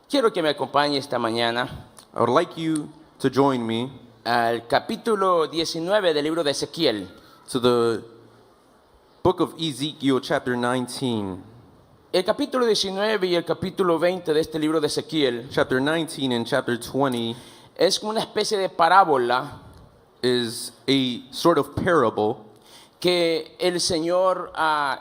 Quiero que me acompañe esta mañana I would like you to join me al capítulo 19 del libro de Ezequiel. to the book of Ezekiel, chapter 19. El capítulo 19 y el capítulo 20 de este libro de Ezequiel Chapter 19 and chapter 20 es una especie de parábola is a sort of parable que el Señor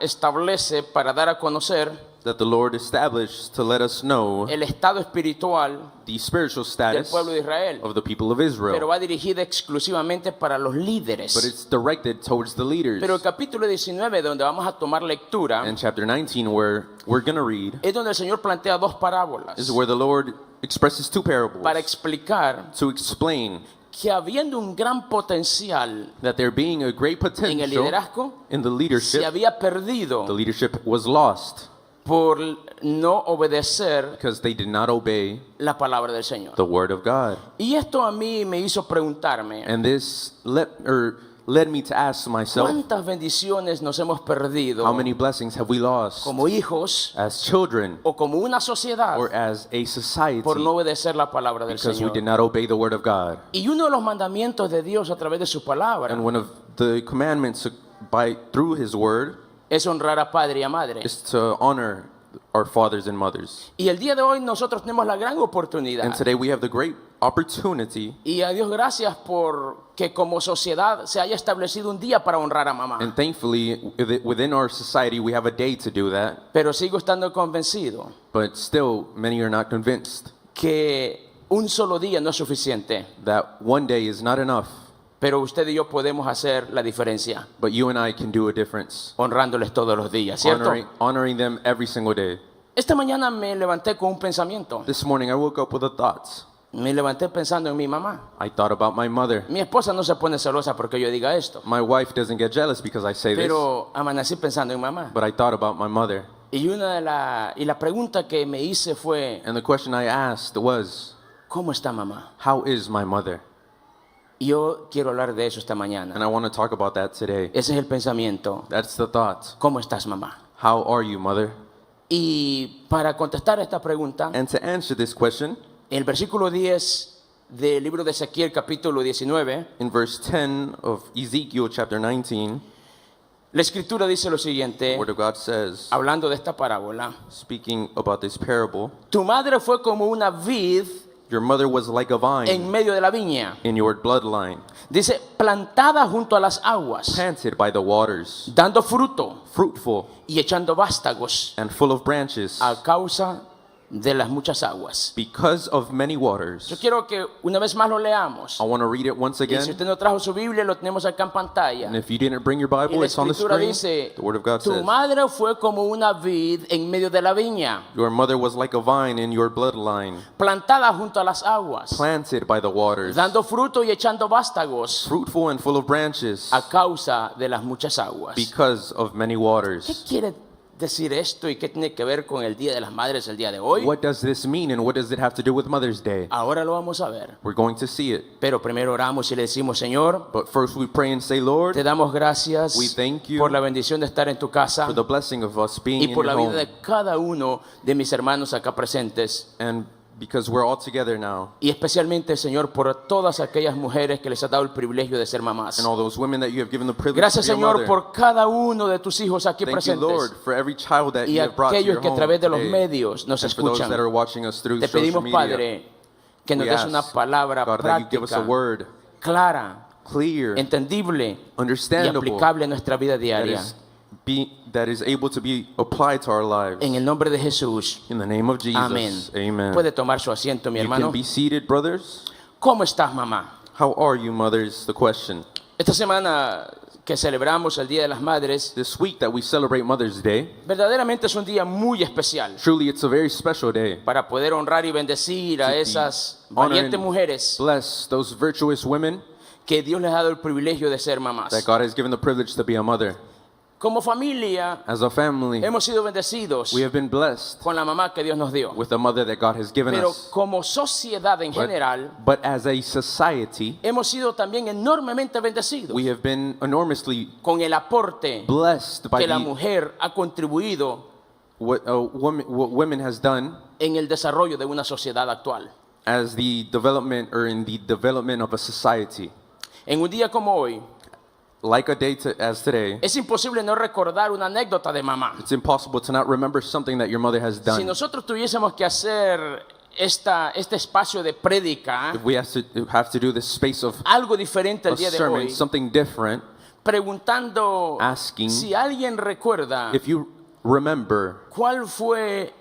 establece para dar a conocer that the Lord established to let us know el estado espiritual the spiritual del status pueblo de Israel, of the people of pero Israel. va dirigida exclusivamente para los But líderes. it's directed towards the leaders. Pero el capítulo 19, donde vamos a tomar lectura, And chapter 19, where we're going to read, es donde el Señor plantea dos parábolas is where the Lord expresses two parables para explicar to explain que habiendo un gran potencial that there being a great en el potential liderazgo, in the se leadership, había perdido the leadership was lost por no obedecer because they did not obey la palabra del Señor. the word of God. Y esto a mí me hizo preguntarme, And this led me to ask myself, ¿cuántas bendiciones nos hemos perdido how many blessings have we lost como hijos as children o como una sociedad or as a society por no obedecer la palabra del because we Señor? did not obey the word of God? Y uno de los mandamientos de Dios a través de su palabra And one of the commandments through his word es honrar a padre y a madre. is to honor our fathers and mothers. Y el día de hoy nosotros tenemos la gran oportunidad. And today we have the great opportunity, Y a Dios gracias por que como sociedad se haya establecido un día para honrar a mamá. and thankfully within our society we have a day to do that, Pero sigo estando convencido but still many are not convinced que un solo día no es suficiente. that one day is not enough, Pero usted y yo podemos hacer la diferencia but you and I can do a difference, honrándoles todos los días, ¿cierto? honoring them every single day. Esta mañana me levanté con un pensamiento. This morning I woke up with a thought. Me levanté pensando en mi mamá. I thought about my mother. Mi esposa no se pone celosa porque yo diga esto. My wife doesn't get jealous because I say this, Pero amanecí pensando en mamá. but I thought about my mother. Y la pregunta que me hice fue, And the question I asked was, ¿cómo está mamá? how is my mother? Y yo quiero hablar de eso esta And mañana. I want to talk about that today. Ese es el pensamiento. That's the thought. ¿Cómo estás, mamá? How are you, mother? Y para contestar esta pregunta, And to answer this question, el versículo 10 del libro de Ezequiel, capítulo 19, in verse 10 of Ezekiel chapter 19, la escritura dice lo siguiente, the word of God says, hablando de esta parábola: speaking about this parable, tu madre fue como una vid your mother was like a en vine medio de la viña. in your bloodline, Dice, plantada junto a las aguas, planted by the waters, dando fruto fruitful y echando vástagos and full of branches, a causa de las muchas aguas. because of many Yo waters. quiero que una vez más lo leamos. I want to read it once Y si again. usted no trajo su Biblia, lo tenemos acá en pantalla. And if you didn't bring your Y Bible, la it's on the escritura screen. dice, The word of God tu says, madre fue como una vid en medio de la viña, your mother was like a vine in your bloodline, plantada junto a las aguas, planted by the waters, dando fruto y echando vástagos fruitful and full of branches, a causa de las muchas aguas. because of many ¿Qué waters. quiere decir esto y qué tiene que ver con el Día de las Madres el día de hoy? What does this mean, and what does it have to do with Mother's Day? Ahora lo vamos a ver. We're going to see it. Pero primero oramos y le decimos, Señor, But first we pray and say, Lord, te damos gracias we thank you por la bendición de estar en tu casa for the blessing of us being y in por your la vida home. de cada uno de mis hermanos acá presentes. And because we're all together now, Y especialmente, Señor, por todas aquellas mujeres que les has dado el privilegio de ser mamás. and all those women that you have given the privilege Gracias, to be a Señor, mother. por cada uno de tus hijos aquí Thank you, Lord, presentes for every child that y you have brought to aquellos your que a home través de los today. medios nos And for those escuchan. that are watching us through Te social pedimos, media, Padre, que nos we des una ask, palabra God, that you give us a práctica, word, clara, clear, entendible y understandable, aplicable a nuestra vida that diaria. that is able to be applied to our lives. En el nombre de Jesús. In the name of Jesus, Amén. amen. Puede tomar su asiento, mi You hermano. can be seated, brothers. ¿Cómo estás, mamá? How are you, mothers? The question. Esta semana que celebramos el Día de las Madres, This week that we celebrate Mother's Day, verdaderamente es un día muy especial truly it's a very special day. para poder honrar y bendecir a To be esas honor valientes and mujeres Bless those virtuous women que Dios les ha dado el privilegio de ser mamás. that God has given the privilege to be a mother. Como familia, As a family, hemos sido bendecidos we have been blessed con la mamá que Dios nos dio. with a mother that God has given Pero us. como sociedad en general, But as a society, hemos sido también enormemente bendecidos we have been enormously con el aporte blessed by que la the mujer ha contribuido what women has done en el desarrollo de una sociedad actual. as the development or in the development of a society. En un día como hoy, Like a day as today, es imposible no recordar una anécdota de mamá. it's impossible to not remember something that your mother has Si done. nosotros tuviésemos que hacer este espacio de prédica, If we have to do this space of algo diferente el a día de sermon, hoy, something different, preguntando asking si alguien recuerda if you remember cuál fue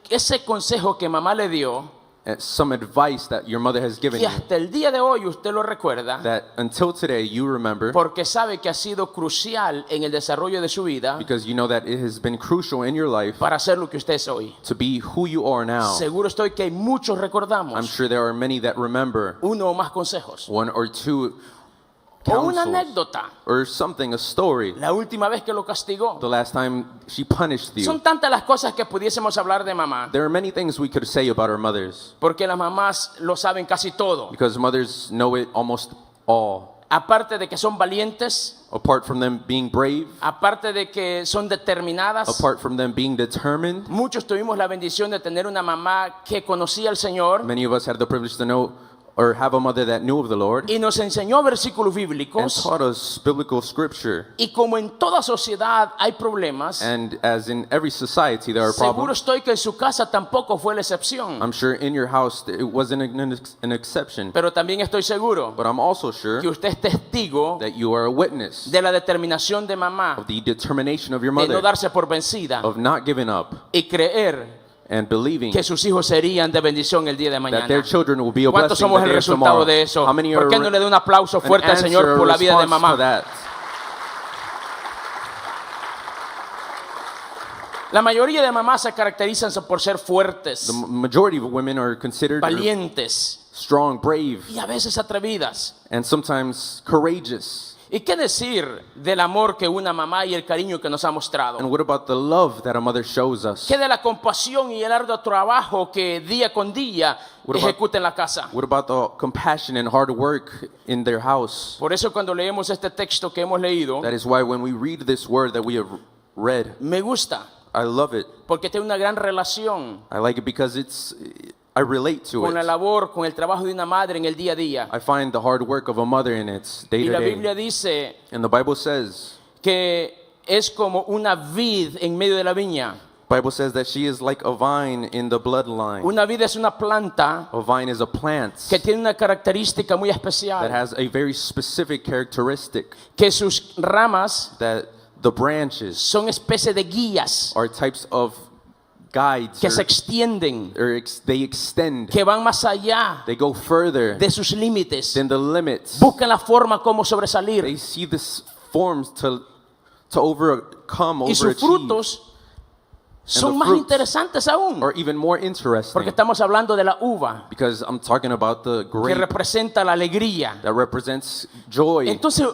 ese consejo que mamá le dio, some advice that your mother has given que you, hasta el día de hoy usted lo recuerda, that until today you remember, porque sabe que ha sido crucial en el desarrollo de su vida because you know that it has been crucial in your life para ser lo que usted es hoy. to be who you are now. Seguro estoy que hay muchos I'm recordamos sure there are many that remember uno o más consejos one or two o una counsels anécdota. or something, a story. La última vez que lo castigó. The last time she punished you. Son tantas las cosas que pudiésemos hablar de mamá, There are many things we could say about our mothers porque las mamás lo saben casi todo. because mothers know it almost all. Aparte de que son valientes, Apart from them being brave, aparte de que son determinadas, apart from them being determined, muchos tuvimos la bendición de tener una mamá que conocía al Señor many of us had the privilege to know or have a mother that knew of the Lord y nos enseñó versículos and bíblicos. taught us biblical scripture. Y como en toda sociedad hay problemas, And as in every society there are seguro problems, estoy que en su casa tampoco fue la excepción. I'm sure in your house it wasn't an exception. Pero también estoy seguro But I'm also sure que usted es testigo that you are a witness de la determinación de mamá of the determination of your de no mother darse por vencida of not giving up y creer and believing que sus hijos serían de bendición el día de that their mañana. children will be a ¿Cuántos blessing somos the el day of resultado tomorrow. de eso? How many ¿Por are qué no le da un aplauso an fuerte al answer Señor or por la vida de response to mamá? that? La mayoría de mamás se caracterizan por ser fuertes, The majority of women are considered valientes strong, brave, y a veces atrevidas. and sometimes courageous. ¿Y qué decir del amor que una mamá y el cariño que nos ha mostrado? And what about the love that a mother shows us? ¿Qué de la compasión y el arduo trabajo que día con día What about- ejecuta en la casa? What about the compassion and hard work in their house? Por eso cuando leemos este texto que hemos leído, That is why when we read this word that we have read, me gusta, I love it. porque tiene una gran relación I like it because I relate to con la it. labor, con el trabajo de una madre en el día a día. I find the hard work of a mother in its day Y to la day. Biblia dice And the Bible says es como una vid en medio de la viña. Bible says that she is like a vine in the bloodline. Una vid es una planta A vine is a plant que tiene una característica muy that especial, has a very specific characteristic, que sus ramas that the branches son especie de guías are types of guides, que se extienden, they extend, que van más allá they go further de sus límites, than the limits. buscan la forma como sobresalir They see this forms to overcome, y sus overachieve, frutos son the más fruits interesantes aún, or even more interesting. porque estamos hablando de la uva Because I'm talking about the que grape representa la alegría. that represents joy. Entonces,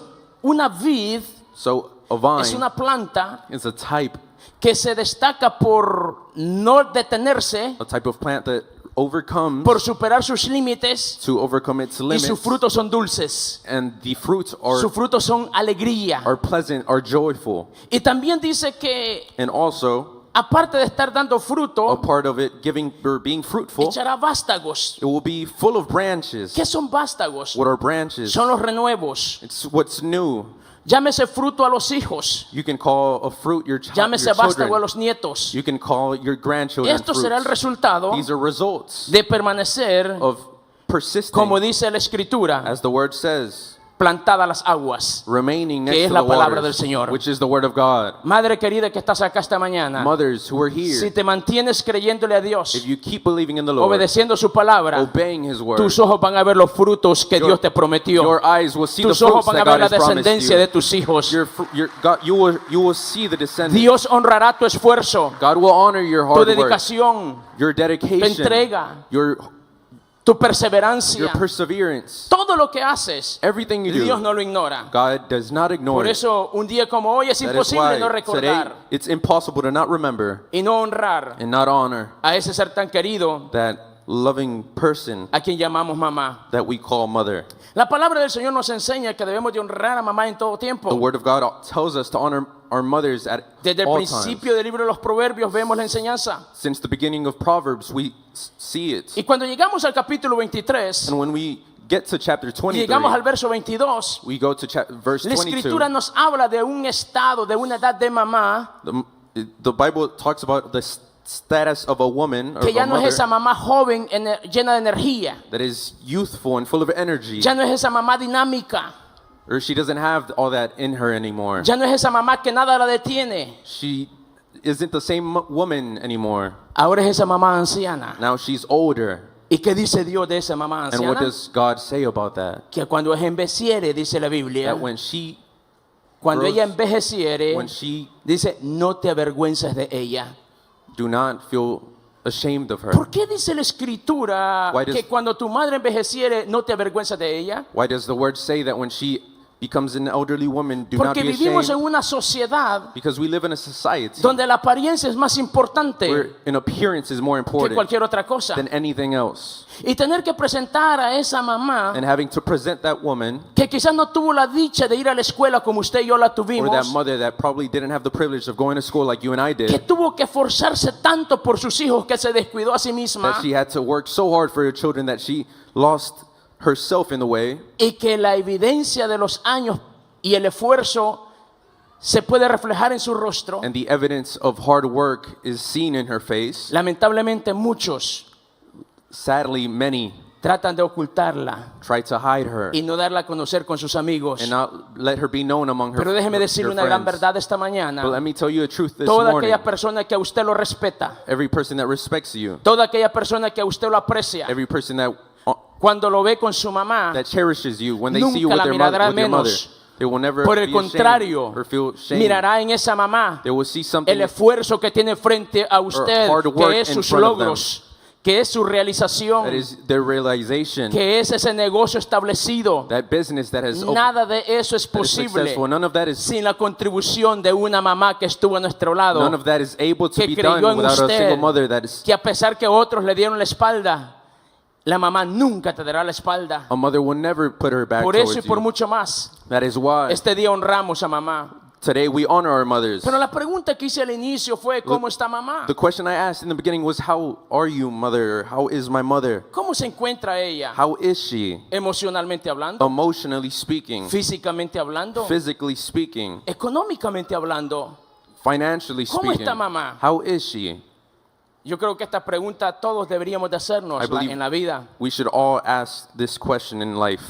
una vid So a es vine una planta is a type que se destaca por no detenerse, of plant that overcomes por superar sus límites, to overcome its y limits. sus frutos son dulces. And the fruits Sus frutos son alegría. are pleasant, are joyful. Y también dice que And also, aparte de estar dando a fruto, part of it giving or being fruitful, echará vástagos. it will be full of branches. ¿Qué son vástagos? What are branches? Son los renuevos. It's what's new. Llámese fruto a los hijos. You can call a fruit your Llámese your vástago a children. los nietos. You can call your grandchildren Esto será el fruits. resultado These are results de permanecer, of persisting, como dice la Escritura, as the word says, plantada a las aguas. remaining Que next es to la the palabra del waters, Señor. which is the word of God. Madre querida que estás acá esta mañana, Mothers who are si here, te mantienes creyéndole a Dios, if you keep believing in the Lord, obedeciendo su palabra, obeying His word, tus ojos van a ver los frutos que Dios te prometió. your eyes will see the Tus ojos fruits van a that ver God la has promised descendencia de you. tus hijos. God, you will see the descendants. Dios honrará tu esfuerzo, God will honor your tu hard work, dedicación, your dedication, entrega, your tu perseverancia. perseverance. Todo lo que haces, Everything you Dios do, no lo ignora. God does not ignore Por it. eso, un día como hoy es That is imposible no why today recordar it's impossible to not remember y no honrar and not honor a ese ser tan querido that loving person a quien llamamos mamá. that we call mother. La palabra del Señor nos enseña que debemos de honrar a mamá en todo tiempo. The Word of God tells us to honor our mothers at Desde el all principio times. del libro de los Proverbios vemos la enseñanza. Since the beginning of Proverbs, we see it. Y cuando llegamos al capítulo 23 And when we get to chapter y 23, llegamos al verso 22, we go to verse la 22. Escritura nos habla de un estado, de una edad de mamá, The Bible talks about the status of a woman or que of ya a no es mother esa mamá joven, llena de energía. that is youthful and full of energy, Ya no es esa mamá dinámica. or she doesn't have all that in her anymore. Ya no es esa mamá que nada la detiene. She isn't the same woman anymore. Ahora es esa mamá anciana. Now she's older. ¿Y qué dice Dios de esa mamá And what anciana? does God say about that? Que cuando envejeciere, dice la Biblia, That when she, cuando grows- ella envejeciere, when she dice, no te avergüences de ella. do not feel ashamed of her. ¿Por qué dice la Escritura Why does- que cuando tu madre envejeciere, no te avergüences de ella? Why does the word say that when she becomes an elderly woman, do not Porque be vivimos en ashamed? una sociedad Because we live in a society donde la apariencia es más importante where an appearance is more que important cualquier otra cosa. than anything else. Y tener que presentar a esa mamá And having to present that woman que quizás no tuvo la dicha de ir a la escuela como usted y yo la or that tuvimos, mother that probably didn't have the privilege of going to school like you and I que did, tuvo que esforzarse tanto por sus hijos que se descuidó a sí misma, that she had to work so hard for her children that she lost herself in the way, y que la evidencia de los años y el esfuerzo se puede reflejar en su rostro. and the evidence of hard work is seen in her face. Lamentablemente muchos Sadly, many tratan de ocultarla try to hide her y no darla a conocer con sus amigos. and not let her be known among her, Pero déjeme her decirle una gran friends. verdad esta mañana. But let me tell you a truth this Toda morning. aquella persona que a usted lo respeta, Every person that respects you, toda aquella persona que a usted lo aprecia, every person cuando lo ve con su mamá, that cherishes you, when they nunca see you with la their mirará with your mother, menos. they will never por el be ashamed contrario, or feel shame. mirará en esa mamá They will see something, el esfuerzo que tiene frente a usted, hard work que es in sus front of logros, que es su realización, that is their realization, que es ese negocio establecido. that business that has Nada de eso es that is posible successful. None of that is sin la contribución de una mamá que estuvo a nuestro lado, none of that is able to que be creyó done en without a usted, single mother that is que a pesar que otros le dieron la espalda, la mamá nunca te dará la espalda. a mother will never put her back Por eso y towards por you. mucho más, That is why este día honramos a mamá. today we honor our mothers. Pero la pregunta que hice al inicio fue, ¿cómo está mamá? The question I asked in the beginning was, how are you, mother? How is my mother? ¿Cómo se encuentra ella? How is she? Emocionalmente hablando, Emotionally speaking, físicamente hablando, physically speaking, económicamente hablando. financially ¿Cómo speaking. está mamá? How is she? Yo creo que esta pregunta todos deberíamos de hacernos I believe- en la vida. We should all ask this question in life.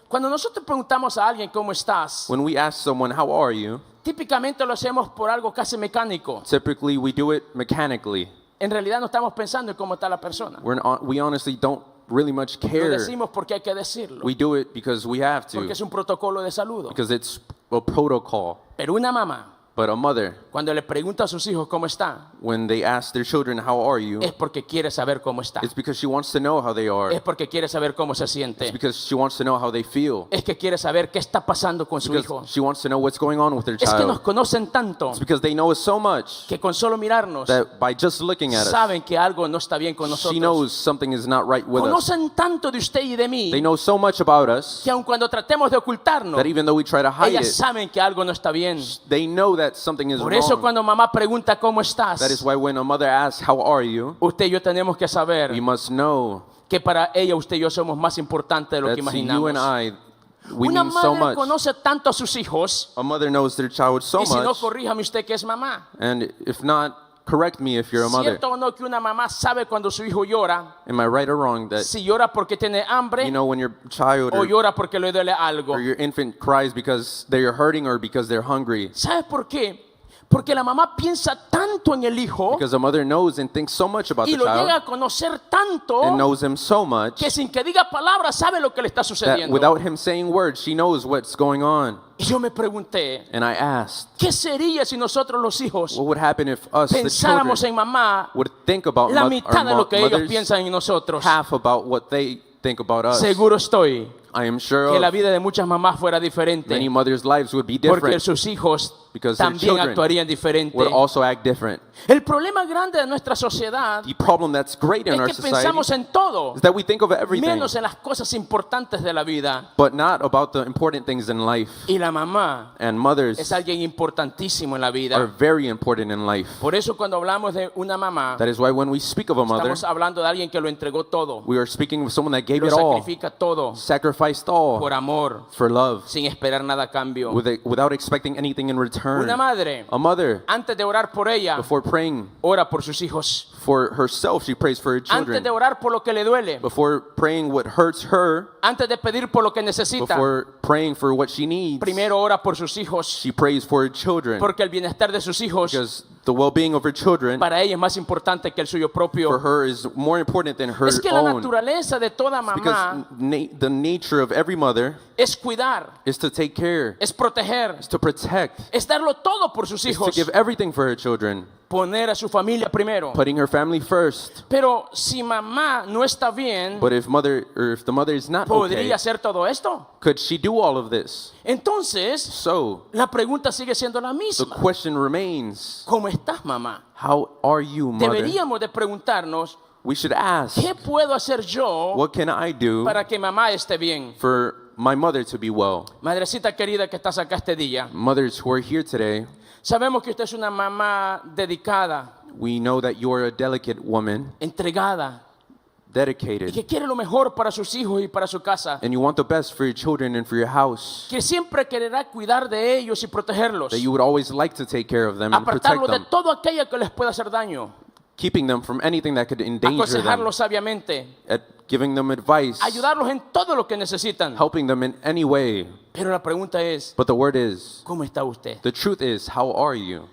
Cuando nosotros preguntamos a alguien cómo estás, When we ask someone, how are you? típicamente lo hacemos por algo casi mecánico. Typically, we do it mechanically. En realidad no estamos pensando en cómo está la persona. We honestly don't really much Lo care. decimos porque hay que decirlo, We do it because we have porque to, es un protocolo de saludo. because it's a protocol. Pero una mamá, But a mother, cuando le pregunta a sus hijos cómo está, when they ask their children, how are you? es porque quiere saber cómo está. It's because she wants to know how they are. Es porque quiere saber cómo se siente. It's because she wants to know how they feel. Es que quiere saber qué está pasando con su hijo. Because she wants to know what's going on with their Es que nos child. conocen tanto It's because they know us so much que con solo mirarnos that by just looking at us, saben que algo no está bien con she nosotros. knows something is not right with us. Conocen tanto de usted y de mí They know so much about us que aun cuando tratemos de ocultarnos, that even though we try to hide ellas it, saben que algo no está bien. they know that something is Por eso wrong. cuando mamá pregunta cómo estás, That is why when a mother asks, how are you? usted y yo tenemos que saber We must know que para ella usted y yo somos más importantes de lo that que to you imaginamos. and I, we Una mean so madre much. conoce tanto a sus hijos A mother knows their child so y si no, much, corríjame usted que es mamá. and if not, correct me if you're a mother. ¿Cierto o no que una mamá sabe cuando su hijo llora? Am I right or wrong that, Si llora porque tiene hambre you know, when your child o or llora porque le duele algo. your infant cries because they're hurting or because they're hungry? ¿Sabes por qué? Porque la mamá piensa tanto en el hijo Because a mother knows and thinks so much about y the lo llega child a conocer tanto and knows him so much que sin que diga palabras sabe lo que le está that sucediendo. without him saying words, she knows what's going on. Y yo me pregunté, And I asked, ¿qué sería si nosotros los hijos what would happen if us, the pensáramos children, en mamá would think about la our mitad de lo que ellos mothers, piensan en nosotros? half about what they think about us? Seguro estoy I am sure que la of vida de muchas mamás fuera diferente many mothers' lives would be porque different sus hijos because their también children actuarían diferente. would also act different. El problema grande de nuestra sociedad The problem that's great in es our que society pensamos en todo, is that we think of everything, menos en las cosas importantes de la vida. but not about the important things in life. Y la mamá And mothers es alguien importantísimo en la are vida. very important in life. Por eso cuando hablamos de una mamá, That is why when we speak of a mother, estamos hablando de alguien que lo entregó todo, we are speaking of someone that gave lo it all, sacrifica todo sacrificed all por amor, for love, sin esperar nada a cambio. without expecting anything in return. Una madre, A mother, antes de orar por ella, before praying ora por sus hijos. for herself, she prays for her Antes children. de orar por lo que le duele, Before praying what hurts her, antes de pedir por lo que necesita, before praying for what she needs, primero ora por sus hijos, she prays for her children. porque el bienestar de sus hijos Because the well-being of her children, para ella es más importante que el suyo for propio. her, is more important than her Es que la own. naturaleza de toda Because mamá the nature of every mother es cuidar, is to take care, es proteger, is to protect, es darlo todo por sus is to hijos, give everything for her children, poner a su familia primero. putting her family first. Pero si mamá no está bien, But if the mother is not ¿podría okay, hacer todo esto? could she do all of this? Entonces, So la pregunta sigue siendo la the misma. question remains, ¿Cómo estás, mamá? how are you, mother? Deberíamos de preguntarnos, We should ask, ¿qué puedo hacer yo what can I do para que mamá esté bien? for my mother to be well? Madrecita querida que estás acá este día, Mothers who are here today, sabemos que usted es una mamá dedicada, we know that you're a delicate woman, entregada, y dedicated, que quiere lo mejor para sus hijos y para su casa, and you want the best for your children and for your house, que siempre quererá cuidar de ellos y protegerlos, that you would always like to take care of them and protect apartarlos de them, todo aquello que les pueda hacer daño, keeping them from anything that could endanger them, aconsejarlos sabiamente, at giving them advice, ayudarlos en todo lo que necesitan. helping them in any way. Pero la pregunta es, But the word is, ¿cómo está usted? the truth is, how are you?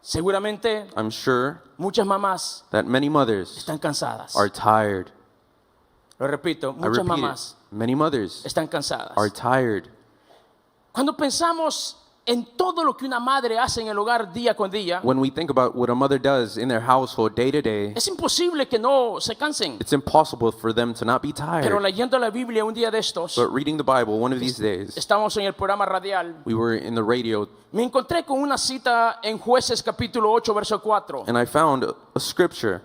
Seguramente I'm sure muchas mamás that many mothers están cansadas. are tired. Lo repito, I muchas repeat mamás it. Many mothers están cansadas. are tired. Cuando pensamos en todo lo que una madre hace en el hogar día con día, When we think about what a mother does in their household day to day, es imposible que no se cansen. it's impossible for them to not be Pero tired. leyendo la Biblia un día de estos, But reading the Bible one of these days, estamos en el programa radial, we were in the radio me encontré con una cita en Jueces capítulo 8, verso 4. and I found a scripture,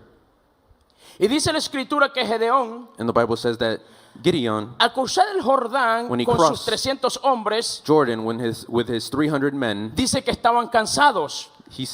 Y dice la escritura que Gedeón, and the Bible says that Gideon, al cruzar el Jordán When he con sus crossed 300 hombres, Jordan, with his 300 men, dice que estaban cansados,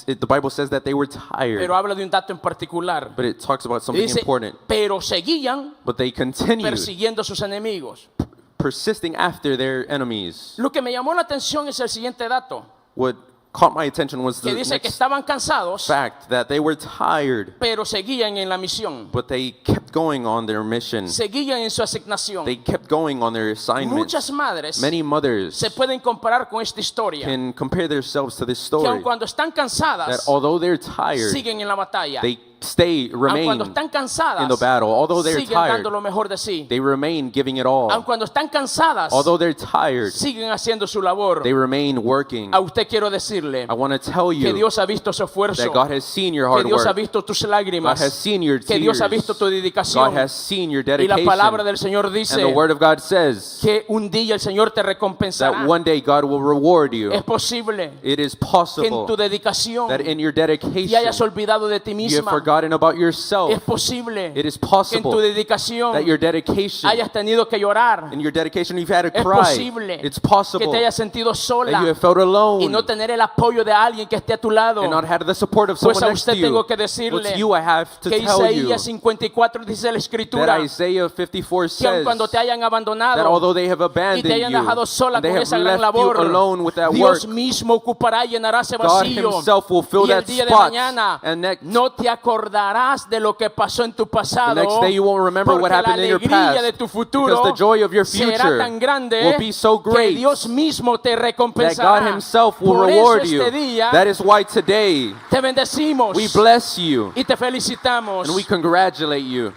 the Bible says that they were tired, pero habla de un dato en particular. but it talks about Y something dice, important. pero seguían But they continued persiguiendo a sus enemigos. persisting after their enemies. Lo que me llamó la atención es el siguiente dato, What caught my attention was que the dice que next estaban cansados, fact that they were tired, pero seguían en la misión, but they kept going on their mission. seguían en su asignación. They kept going on their assignments. Muchas madres Many mothers se pueden comparar con esta historia, can compare themselves to this que aun story, cuando están that cansadas, although they're tired, siguen en la batalla. they Aun remain cuando están in cansadas, the battle. Although they're siguen tired, dando lo mejor de sí. they remain giving it Aun all. cuando están cansadas, Although they're tired, siguen haciendo su labor. they remain working. A usted quiero decirle I want to tell que you Dios ha visto su esfuerzo, that God has seen your que hard Dios ha work. visto tus God lágrimas, has seen your que Dios ha tears. visto tu dedicación. God has seen your Y la dedication. palabra del Señor And dice the word of God says que un día el Señor te recompensará. that one day God will reward you. Es posible It is que en possible tu dedicación that in your te dedication hayas olvidado de ti you have misma. forgotten about yourself. Es posible It is que en possible tu dedicación that your dedication, hayas tenido que llorar. in your dedication you've had to Es cry. posible It's que possible te hayas sentido that sola you have felt alone y no tener el apoyo de alguien que esté a tu lado. and not had the support of Pues someone a next to usted you. tengo que But decirle to you I have to que tell you Isaías 54 dice la escritura that Isaiah 54 que aun says cuando te hayan that abandonado although they have y abandoned te hayan dejado you sola and they con have esa gran left you labor, alone with that Dios work, mismo ocupará y llenará ese God vacío. himself will fill Y el that día de spot, mañana and next, no te acordarás de lo que pasó en tu pasado, the next day you won't remember porque what happened la in your alegría past, de tu futuro because the joy of your será future tan grande will be so que great Dios mismo te that recompensará. God himself will Por reward eso you. este día That is why today te bendecimos we bless you y te felicitamos, and we congratulate you.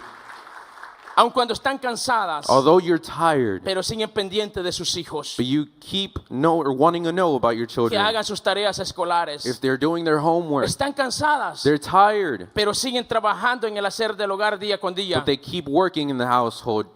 aun cuando están cansadas, Although you're tired, pero siguen pendientes de sus hijos, but you keep wanting to know about your que children. hagan sus tareas escolares. If they're doing their homework, Están cansadas, they're tired, pero siguen trabajando en el hacer del hogar día con día. but they keep working in the household.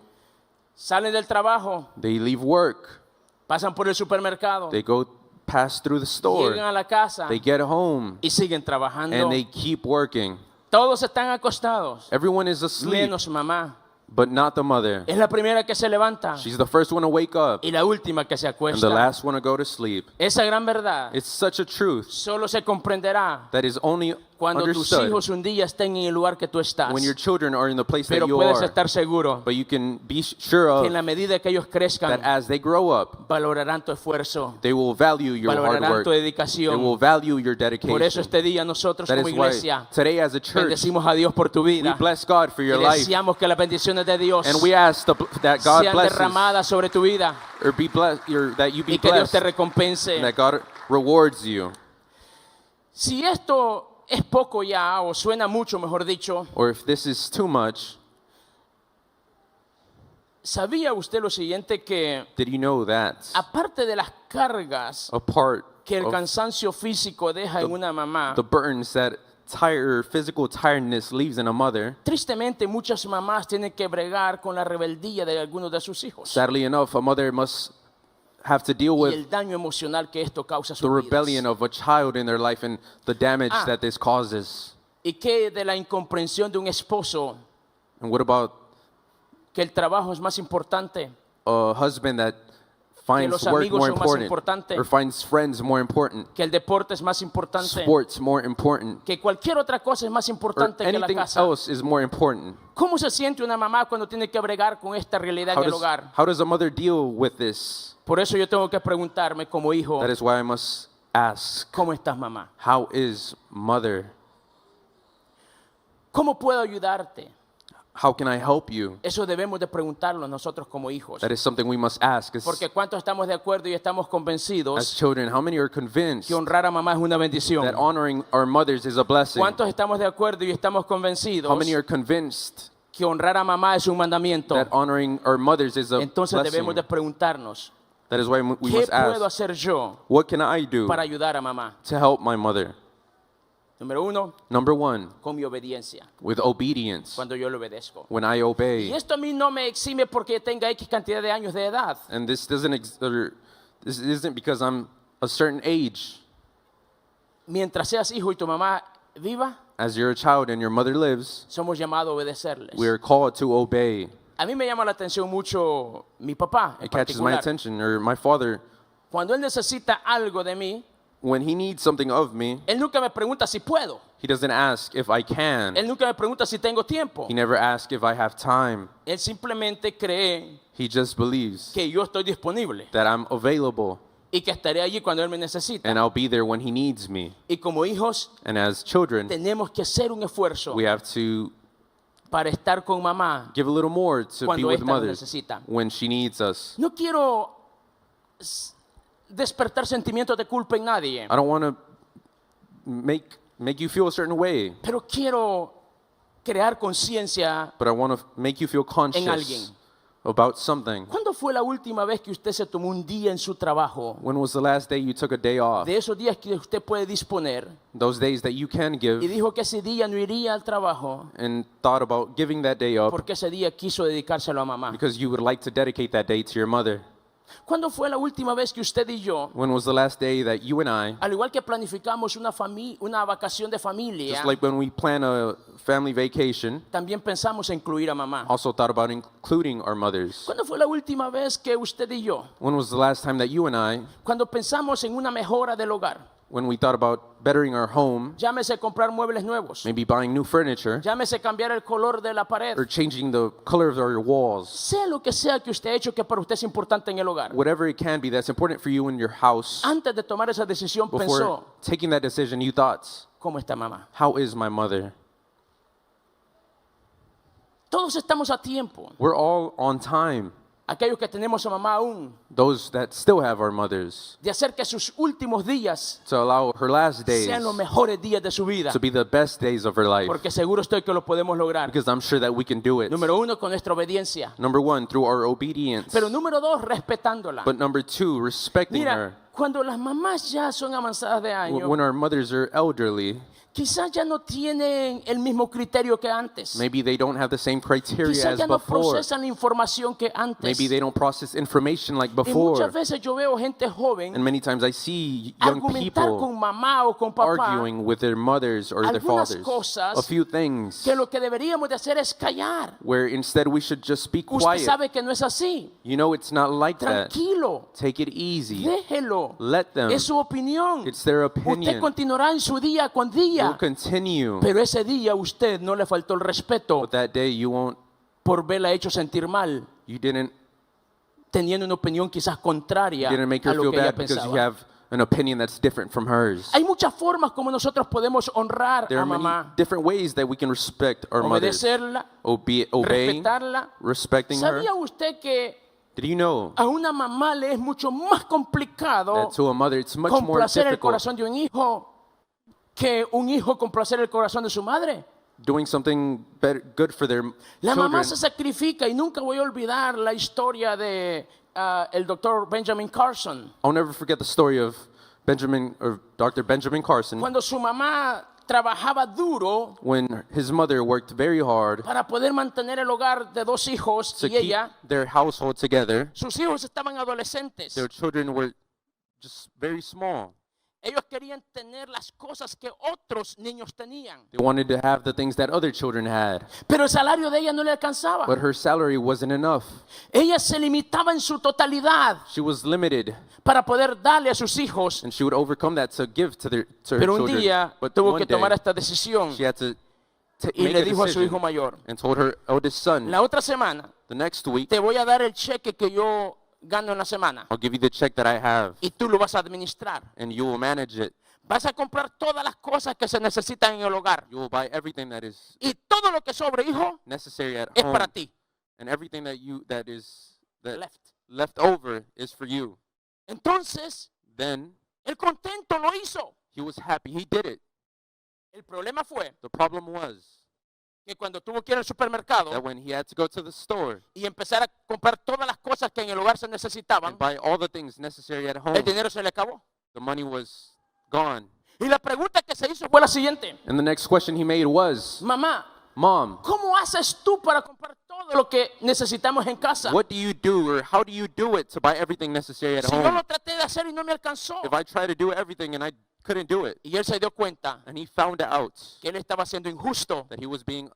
Salen del trabajo, They leave work, pasan por el supermercado, they go pass through the store. llegan a la casa They get home y siguen trabajando. and they keep working. Todos están acostados, Everyone is asleep, menos mamá. but not the mother. Es la primera que se levanta She's the first one to wake up y la última que se and the acuesta. last one to go to sleep. Esa gran verdad It's such a truth solo se comprenderá that is only cuando tus understood hijos un día estén en el lugar que tú estás. when your children are in the place that Pero you puedes are. estar seguro But you can be sure que en of la medida que ellos that crezcan, as they grow up, valorarán tu esfuerzo, they will value your hard valorarán work. tu They dedicación. will value your Por eso dedication. este día nosotros That como is why iglesia today as a church, bendecimos a Dios por tu we vida bless God for y your life. deseamos que las bendiciones de Dios And we ask that God sean blesses derramadas sobre tu vida or be blessed, or that you be y que Dios blessed, te and recompense. that God rewards you. Si esto es poco ya o suena mucho, mejor dicho, Or if this is too much, ¿sabía usted lo siguiente que did you know that aparte de las cargas a part que el of cansancio físico deja en una mamá, the burdens that physical tiredness leaves in a mother, tristemente muchas mamás tienen que bregar con la rebeldía de algunos de sus hijos sadly enough, a mother must have to deal y with el daño emocional que esto causa a the sus rebellion vidas? of a child in their life and the damage that this causes. ¿Y qué de la incomprensión de un esposo And what about que el trabajo es más importante, a husband that finds los work amigos more son más important importante, or finds friends more important, que el deporte es más importante, sports more important, que cualquier otra cosa es más or importante que la anything casa? else is more important? ¿Cómo se siente una mamá cuando tiene que bregar con esta realidad en el hogar? How does a mother deal with this? Por eso yo tengo que preguntarme como hijo, That is why I must ask, ¿cómo estás, mamá? how is mother? ¿Cómo puedo ayudarte? How can I help you? Eso debemos de preguntarlo nosotros como hijos. That is something we must ask. Porque ¿cuántos estamos de acuerdo y estamos As convencidos children, how many are convinced que honrar a mamá es una bendición? that honoring our mothers is a blessing? ¿Cuántos estamos de acuerdo y estamos How convencidos many are convinced que honrar a mamá es un mandamiento? that honoring our mothers is a Entonces blessing? debemos de preguntarnos, That is why we ¿qué must puedo ask, hacer yo what can I do para ayudar a mamá? to help my mother? Número uno, Number one, con mi obediencia, with obedience, cuando yo le obedezco. when I Y obey. esto a mí no me exime porque tenga X cantidad de años de edad. And this isn't because I'm a certain age. Mientras seas hijo y tu mamá viva, As you're a child and your mother lives, somos llamados a obedecerles. we are called to obey. A mí me llama la atención mucho mi papá en It catches my particular. attention, or my father, Cuando él necesita algo de mí, when he needs something of me, él nunca me pregunta si puedo. he doesn't ask if I can. Él nunca me pregunta si tengo tiempo. He never asks if I have time. Él simplemente cree He just believes que yo estoy disponible that I'm available y que estaré allí cuando él me necesita. and I'll be there when he needs me. Y como hijos And as children, tenemos que hacer un esfuerzo we have to para estar con mamá give a little more to be cuando with ésta nos mother necesita. when she needs us. No quiero despertar sentimientos de culpa en nadie, I don't want to make you feel a certain way, pero quiero crear conciencia. but I want to make you feel conscious alguien. about something. ¿Cuándo fue la última vez que usted se tomó un día en su trabajo? When was the last day you took a day off? De esos días que usted puede disponer Those days that you can give, y dijo que ese día no iría al trabajo and thought about giving that day up porque ese día quiso dedicárselo a mamá. because you would like to dedicate that day to your mother. ¿Cuándo fue la última vez que usted y yo, When was the last day that you and I, al igual que planificamos una vacación de familia, just like when we plan a family vacation, también pensamos en incluir a mamá? also thought about including our mothers? ¿Cuándo fue la última vez que usted y yo, When was the last time that you and I, cuando pensamos en una mejora del hogar, when we thought about bettering our home, llámese comprar muebles nuevos, maybe buying new furniture, llámese cambiar el color de la pared, or changing the color of your walls, sea lo que sea que usted ha hecho que para usted es importante en el hogar? whatever it can be that's important for you in your house, Antes de tomar esa decisión before pensó, taking that decision, you thought, ¿cómo está mamá? how is my mother? Todos estamos a tiempo. We're all on time, Aquellos que tenemos a mamá aún, those that still have our mothers, de hacer que sus últimos días to allow her last days sean los mejores días de su vida. to be the best days of her life, Porque seguro estoy que lo podemos lograr. because I'm sure that we can do it. Número uno, con nuestra obediencia. Number one, through our obedience, Pero número dos, respetándola. but number two, respecting her. Mira, cuando las mamás ya son avanzadas de año, When our mothers are elderly, quizás ya no tienen el mismo criterio que antes. Maybe they don't have the same criteria Quizás as ya no before. procesan la información que antes. Maybe they don't process information like Y muchas before. veces yo veo gente joven And many times I see young argumentar people con mamá o con papá arguing with their mothers or their algunas fathers. cosas A few things que lo que deberíamos de hacer es callar. where instead we should just be Usted quiet. sabe que no es así. You know, it's not like that. Tranquilo. Take it easy. Déjelo. Let them. Es su opinión. It's their Usted opinion. continuará en su día con You'll día. continue. Pero ese día usted no le faltó el respeto But that day you won't, por verla hecho sentir mal, you didn't teniendo una opinión quizás contraria make a her lo feel que ella bad because you pensaba. have an opinion that's different from hers. Hay muchas formas como nosotros podemos honrar There a are many mamá, different ways that we can respect our mothers. obedecerla, Obeying, respetarla. respecting her. ¿Sabía usted que Did you know a una mamá le es mucho más complicado that to a mother it's much more complacer el difficult corazón de un hijo que un hijo complacer el corazón de su madre? doing something better, good for their La children? mamá se sacrifica y nunca voy a olvidar la historia de el doctor Benjamin Carson. I'll never forget the story of Dr. Benjamin Carson Cuando su mamá trabajaba duro when his mother worked very hard para poder mantener el hogar de dos hijos to y keep ella, their household together. sus hijos estaban adolescentes. Their children were just very small. Ellos querían tener las cosas que otros niños tenían, They wanted to have the things that other children had, pero el salario de ella no le alcanzaba. but her salary wasn't enough. Ella se limitaba en su totalidad She was limited, para poder darle a sus hijos, and she would overcome that to give to her pero un children. día But tuvo one que day, tomar esta decisión she had to y make le a dijo a su hijo decision mayor: and told her eldest son, la otra semana the next week, te voy a dar el cheque que yo gano en la semana I'll give you the check that I have, y tú lo vas a administrar. and you will manage it. Vas a comprar todas las cosas que se necesitan en el hogar You will buy everything that is y todo lo que sobre, hijo, necessary at es home, para ti. and everything that Left. left over is for you. Entonces, Then el contento lo hizo. he was happy. He did it. El problema fue The problem was que cuando tuvo que ir al supermercado that when he had to go to the store y empezar a comprar todas las cosas que en el hogar se necesitaban, and buy all the things necessary at home, el dinero se le acabó. the money was gone. Y la pregunta que se hizo fue la siguiente: And the next question he made was, mamá, Mom, ¿cómo haces tú para comprar todo lo que necesitamos en casa? what do you do, or how do you do it to buy everything necessary at Si yo home? lo traté de hacer y no me alcanzó. If I try to do everything and I couldn't do it, Y él se dio cuenta and he found out que él estaba siendo injusto, that he was being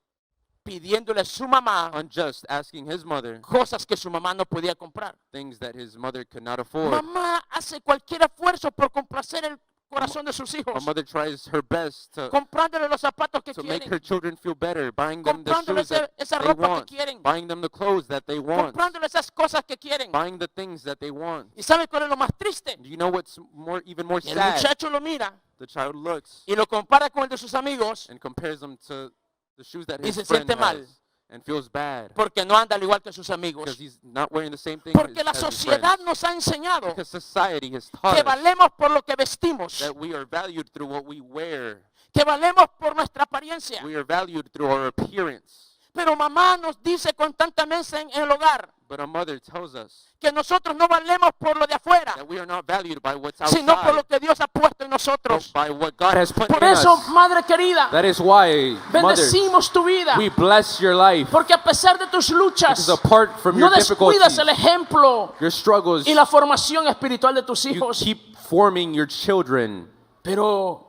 pidiéndole a su mamá unjust, asking his mother cosas que su mamá no podía comprar. things that his mother could not afford. Mamá hace cualquier esfuerzo por complacer el corazón de sus A hijos, mother tries her best to comprándole los zapatos que make quieren, her children feel better, buying them the comprándole shoes that esa they ropa que want, quieren, buying them the clothes that they want, comprándole esas cosas que quieren. buying the things that they want. ¿Y sabe cuál es lo más triste? Do you know what's even more El sad? muchacho lo mira The child looks y lo compara con el de sus amigos and compares them to the shoes that Y his se friend siente mal. has and feels bad porque no anda al igual que sus because amigos. he's not wearing the same thing Porque la as his sociedad friends. nos ha enseñado Because society has taught que us valemos por lo que vestimos, that we are valued through what we wear. que valemos por nuestra apariencia. We are valued through our appearance. Pero mamá nos dice constantemente en el hogar But a mother tells us que nosotros no valemos por lo de afuera, that we are not valued by what's sino por lo outside, que Dios ha puesto en but nosotros. by what God has put Por in eso, us. madre querida, That is why, mothers, bendecimos tu vida, we bless your life. porque a pesar de tus luchas, Because apart from no your descuidas difficulties, el ejemplo your struggles, y la formación espiritual de tus you hijos. keep forming your children. Pero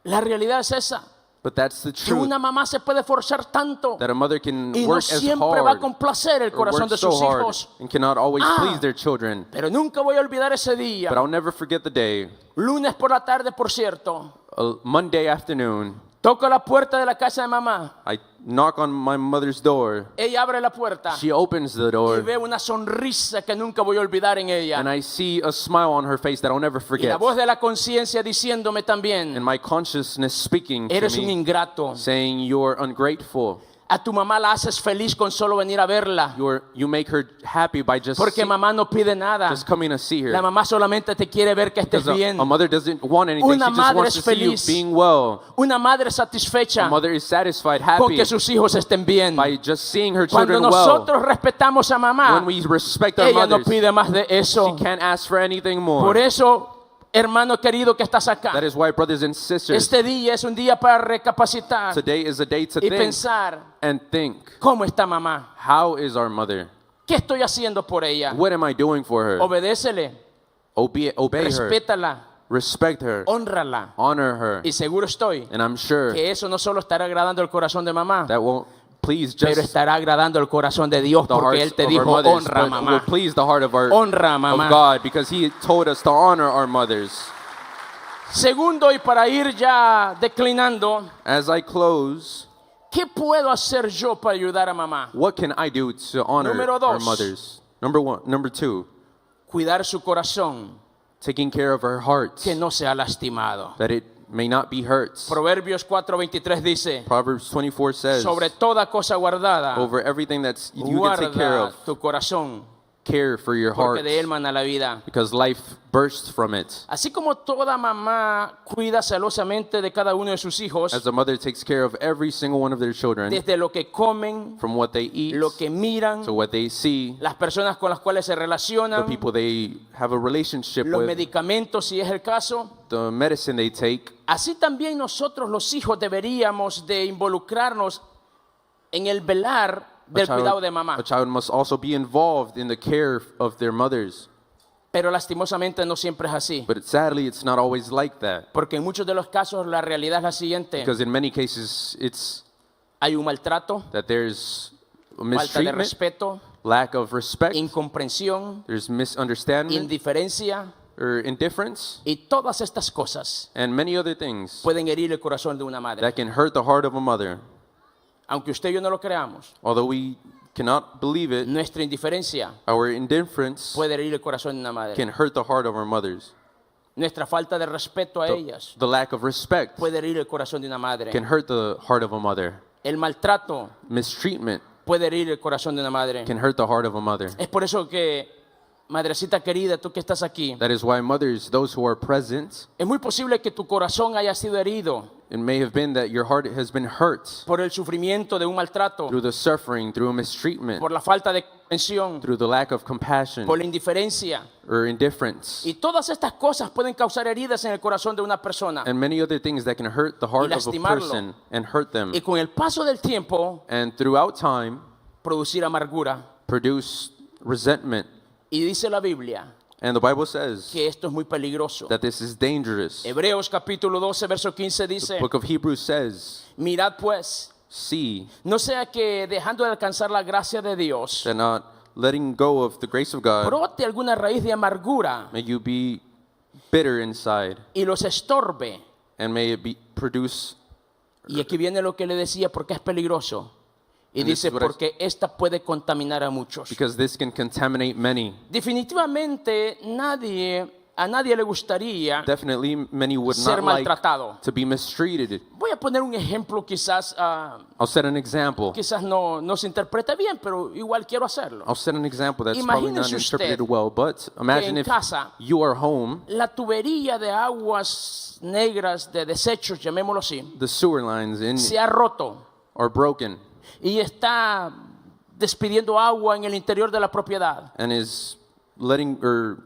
la realidad es esa, But that's the que truth, una mamá se puede forzar tanto that a mother can y no work as siempre va a hard complacer el or corazón work de so sus hard hijos. and cannot always Ah. please their children. Pero nunca voy a olvidar ese día. But I'll never forget the day, Lunes por la tarde, por cierto, a Monday afternoon, toco la puerta de la casa de mamá. I knock on my mother's door. Ella abre la puerta She opens the y door, veo una sonrisa que nunca voy a olvidar en ella. and I see a smile on her face that I'll never Y la forget. voz de la conciencia diciéndome también: And my consciousness speaking to eres un me, ingrato. saying, you're ungrateful. A tu mamá la haces feliz con solo venir a verla. You make her happy by Porque mamá no pide nada. just coming to see La her. mamá solamente te quiere ver que estés Because bien. a mother doesn't want anything. Una She just madre wants es to see you feliz. being well. Una madre satisfecha A mother is satisfied, con happy que sus hijos estén bien. by just seeing her Cuando children well. nosotros respetamos a mamá, When we respect our ella no mothers, pide más de eso. she can't ask for anything more. Por eso Hermano querido que estás acá, That is why, brothers and sisters, este día es un día para recapacitar today is a day to y think pensar, and think. ¿cómo está mamá? How is our mother? ¿Qué estoy haciendo por ella? What am I doing for her? Obedécele, Obey her. respétala, Respect her. hónrala. Honor her. Y seguro estoy And I'm sure que eso no solo estará agradando el corazón de mamá, that won't please pero just estará agradando el corazón de Dios the porque hearts Él te of our dijo, mothers, honra but will mamá, please the heart of honra mamá. God, because He told us to honor our mothers. Segundo, y para ir ya declinando, As I close, ¿qué puedo hacer yo para ayudar a mamá? what can I do to honor Número our dos. mothers? Number two, Cuidar su corazón, taking care of her heart, que no sea lastimado. that it may not be hurt. Proverbios 4:23 dice, Proverbs 24 says, sobre toda cosa guardada, over everything that's you can take care guarda of, tu corazón, care for your heart, porque de él mana la vida. because life bursts from it. Así como toda mamá cuida celosamente de cada uno de sus hijos, As a mother takes care of every single one of their children, desde lo que comen, from what they eat lo que miran, to what they see, las personas con las cuales se the relacionan, people they have a relationship los with, medicamentos si es el caso, the medicine they take, así también nosotros los hijos deberíamos de involucrarnos en el velar del cuidado de mamá. a child must also be involved in the care of their mothers. Pero lastimosamente no siempre es así, But sadly, it's not always like that. porque en muchos de los casos la realidad es la siguiente: Because in many cases, it's hay un maltrato, that there's falta de mistreatment, respeto, lack of respect, incomprensión, there's misunderstanding indiferencia, or indifference, y todas estas cosas and many other things pueden herir el corazón de una madre. that can hurt the heart of a mother. Aunque usted y yo no lo creamos, Although we cannot believe it, nuestra indiferencia our indifference puede herir el corazón de una madre. can hurt the heart of our mothers. Nuestra falta de respeto a ellas The lack of respect puede herir el corazón de una madre. can hurt the heart of a mother. El maltrato Mistreatment puede herir el corazón de una madre. can hurt the heart of a mother. Es por eso que, madrecita querida, tú que estás aquí, That is why mothers, those who are present, es muy posible que tu corazón haya sido herido it may have been that your heart has been hurt por el sufrimiento de un maltrato, through the suffering, through a mistreatment, por la falta de comprensión, through the lack of compassion por la indiferencia. or indifference, Y todas estas cosas pueden causar heridas en el corazón de una persona. and many other things that can hurt the heart of a lastimarlo. person and hurt them. Y con el paso del tiempo, And throughout time, producir amargura. produce resentment. Y dice la Biblia And the Bible says que esto es muy peligroso. that this is dangerous. Hebreos capítulo 12, verso 15 dice, The book of Hebrews says, mirad pues, see no sea que dejando de alcanzar la gracia de Dios, that not letting go of the grace of God, brote alguna raíz de amargura may you be bitter inside, y los estorbe. and may it produce. Y aquí viene lo que le decía, porque es peligroso. Y And this dice, is what I- porque esta puede contaminar a muchos. Because this can contaminate many. Definitivamente a nadie le gustaría Definitely, many would ser not like maltratado. to be mistreated. Voy a poner un ejemplo, quizás I'll set an example. no se interpreta bien, pero igual quiero hacerlo. I'll set an example that's probably not Imagínese usted interpreted well, but imagine en if casa you are home, la tubería de aguas negras de desechos, llamémoslo así, the sewer lines se ha roto are broken y está despidiendo agua en el interior de la propiedad. and is letting or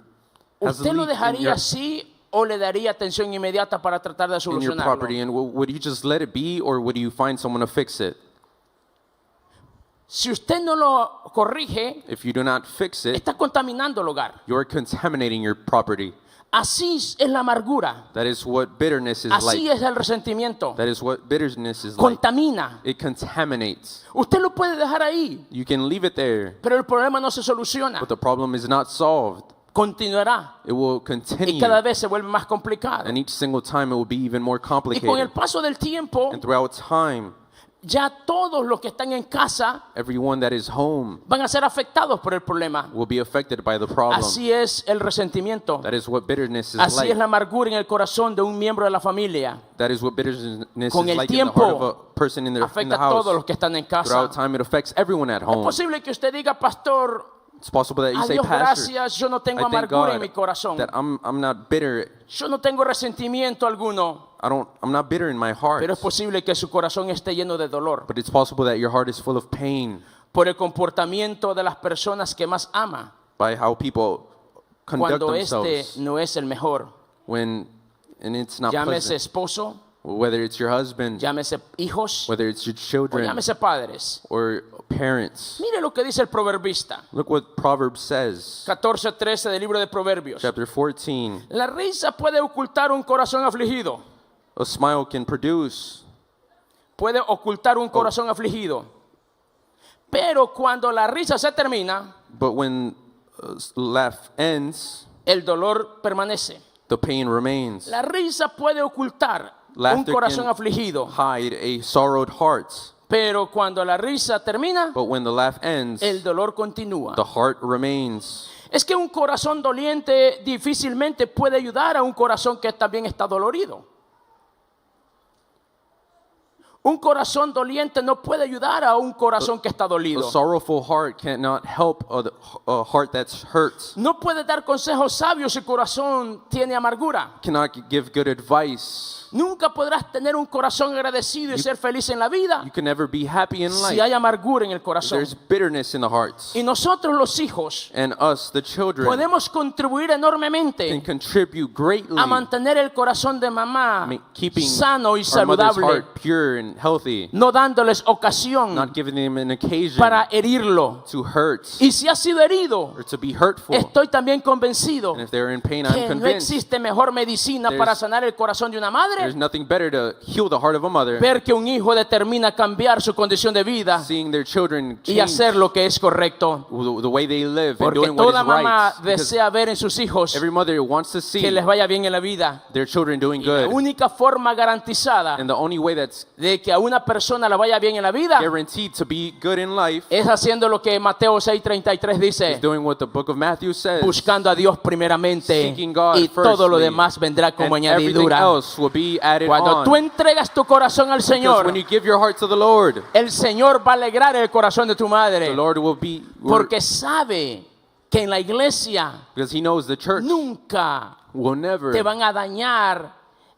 has a ¿Usted lo leak dejaría así o le daría atención inmediata para tratar de in your solucionarlo? property, and would you just let it be, or would you find someone to fix it? Si usted no lo corrige, If you do not fix it, está contaminando el hogar. you're contaminating your property. Así es la amargura. That is what bitterness is Así like. es el resentimiento. That is what bitterness is like. Contamina. It contaminates. Usted lo puede dejar ahí, You can leave it there, pero el problema no se soluciona. but the problem is not solved. Continuará It will y continue, cada vez se vuelve más complicado. and each single time it will be even more Y con el complicated. paso del tiempo, And throughout time, ya todos los que están en casa everyone that is home van a ser afectados por el problema. will be affected by the problem. Así es el resentimiento. That is what bitterness is Así like. es la amargura en el corazón de un miembro de la familia. That is what bitterness Con is el like in the heart of tiempo, a person in the Afecta a house. todos los que están en casa. Throughout time, it affects everyone at Es home. posible que usted diga, pastor, It's possible that you a say, Dios Pastor, gracias, yo no tengo I thank amargura en God mi corazón. that I'm not bitter. Yo no tengo resentimiento alguno. I'm not bitter in my heart. Pero es posible que su corazón esté lleno de dolor But it's possible that your heart is full of pain por el comportamiento de las personas que más ama, by how people conduct cuando este themselves no es el mejor. and it's not llámese pleasant. esposo, Whether it's your husband, llámese hijos, whether it's your o children llámese padres. or parents. Mire lo que dice el proverbista, Look what Proverbs says, 14:13 del libro de Proverbios. chapter 14. La risa puede ocultar un corazón afligido. A smile can produce, Puede ocultar un corazón afligido. Pero cuando la risa se termina, but when laugh ends, el dolor permanece. the pain remains. La risa puede ocultar un Laughter corazón can afligido. hide a sorrowed heart, Pero cuando la risa termina, but when the laugh ends, el dolor continúa. the heart remains. Es que un corazón doliente difícilmente puede ayudar a un corazón que también está dolorido. Un corazón doliente no puede ayudar a un corazón que está A dolido. sorrowful heart cannot help a heart that's hurt. No puede dar consejos sabios si el corazón tiene amargura. Cannot give good advice. Nunca podrás tener un corazón agradecido y ser feliz en la vida You can never be happy in si life. hay amargura en el corazón. There's bitterness in the hearts. Y nosotros los hijos And us, the children, podemos contribuir can enormemente contribute greatly, a mantener el corazón de mamá keeping sano y our mother's saludable, heart pure and healthy, no dándoles ocasión not giving them an occasion para herirlo. to hurt Y si ha sido herido, or to be hurtful. estoy también convencido And if they're in pain, I'm que no convinced existe mejor medicina There's- para sanar el corazón de una madre there's nothing better to heal the heart of a mother, ver que un hijo determina cambiar su condición de vida seeing their children y change hacer lo que es correcto. the way they live and Porque doing what toda is right. mamá Because desea ver en sus hijos every mother wants to see que les vaya bien en la vida. their children doing Y la good. única forma garantizada And the only way that's de que a una persona la vaya bien en la vida guaranteed to be good in life es haciendo lo que Mateo 6:33 is dice, doing what the book of Matthew says. buscando a Dios primeramente Seeking God y todo lo firstly, demás vendrá como and everything añadidura. else will be added Cuando on. tú entregas tu corazón al Because Señor, when you give your heart to the Lord, el Señor va a alegrar el corazón de tu the madre Lord will be, porque sabe que en la iglesia because He knows the church nunca will never te van a dañar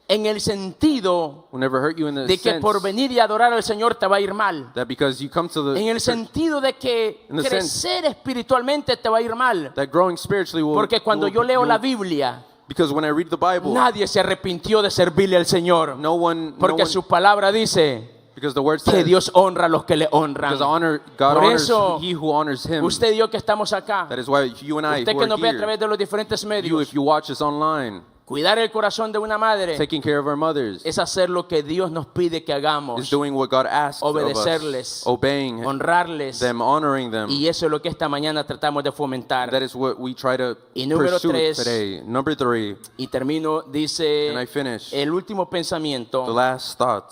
en el sentido will never hurt you in the de que sense por venir y adorar al Señor te va a ir mal. that because you come to the En el church, sentido de que In the crecer espiritualmente te va a ir mal. that growing spiritually will, Porque cuando will- yo leo la you'll- Biblia, because when I read the Bible, nadie se arrepintió de servirle al Señor. no Porque one, su palabra dice because the word que says, Dios honra a los que le honran. because God Por honors eso, he who honors Him. usted y yo que estamos acá, That is why you and I usted who que are nos ve a here, través de los diferentes you medios, if you watch us online, cuidar el corazón de una madre taking care of our mothers, es hacer lo que Dios nos pide que is hagamos, doing what God asks of obedecerles, us, obeying honrarles. them, honoring them. Y eso es lo que esta mañana tratamos de fomentar. That is what we try to Y número pursue 3, today. Number 3, y termino, dice and I finish. el último The pensamiento, last thought.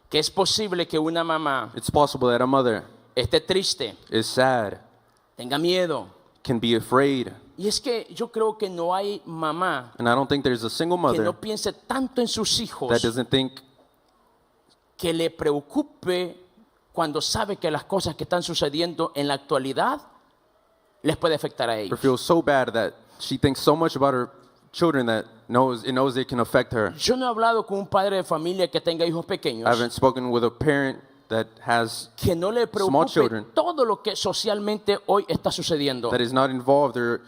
que es posible que una mamá It's possible that a mother esté triste, is sad, tenga miedo. can be afraid. Y es que yo creo que no hay mamá And I don't think there's a single que mother no piense tanto en sus hijos, that doesn't think que le preocupe cuando sabe que las cosas que están sucediendo en la actualidad les puede afectar a or ellos. feels so bad that she thinks so much about her children that knows it can affect her. Yo no he hablado con un padre de familia que tenga hijos pequeños I haven't spoken with a parent that has que no le small preocupe children todo lo que socialmente hoy está sucediendo. that is not involved or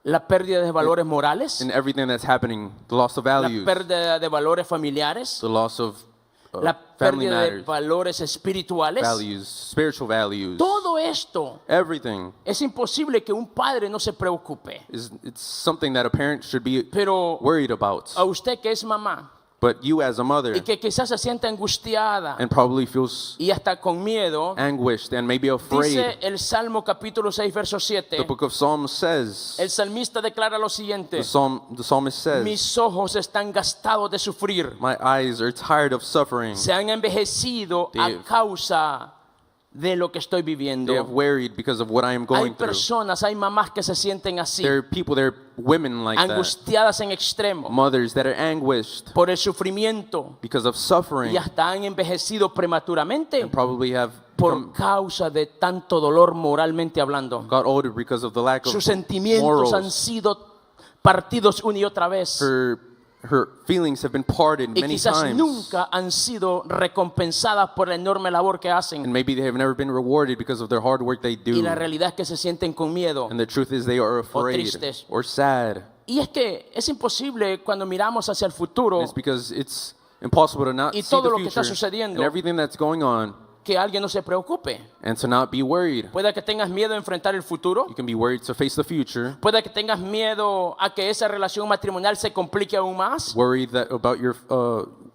La pérdida de valores morales, in everything that's happening, the loss of la values, pérdida de valores familiares, the loss of la family pérdida de matters, valores espirituales. values, spiritual values, Todo esto everything es imposible que un padre no se preocupe. it's something that a parent should be Pero worried about. a usted que es mamá But you as a mother y que quizás se sienta angustiada and probably feels y hasta con miedo, anguished and maybe dice afraid. el Salmo capítulo 6 verso 7, The book of Psalms says, el salmista declara lo siguiente: the psalmist says, mis ojos están gastados de sufrir, my eyes are tired of suffering. se han envejecido a They- causa de lo que estoy They have viviendo. worried because of what I am Hay going through. personas, hay mamás que se sienten así, There are people, there are women like that, angustiadas en extremo mothers that are anguished por el sufrimiento because of suffering y hasta han envejecido prematuramente and probably have por become, causa de tanto dolor moralmente hablando. got older because of the lack of Sus sentimientos han morals. sido partidos una y otra vez Her feelings have been parted y many quizás times. nunca han sido recompensadas por la enorme labor que And hacen. maybe they have never been rewarded because of their hard work they Y do. la realidad es que se sienten con miedo. And the truth is they are afraid tristes. or sad. Y es que es imposible cuando miramos hacia el futuro It's because it's impossible to not y see todo the lo que está future sucediendo. and everything that's going on que alguien no se preocupe. and to not be worried. Puede que tengas miedo a enfrentar el futuro. You can be worried to face the future, Puede que tengas miedo a que esa relación matrimonial se complique aún más. worried that about your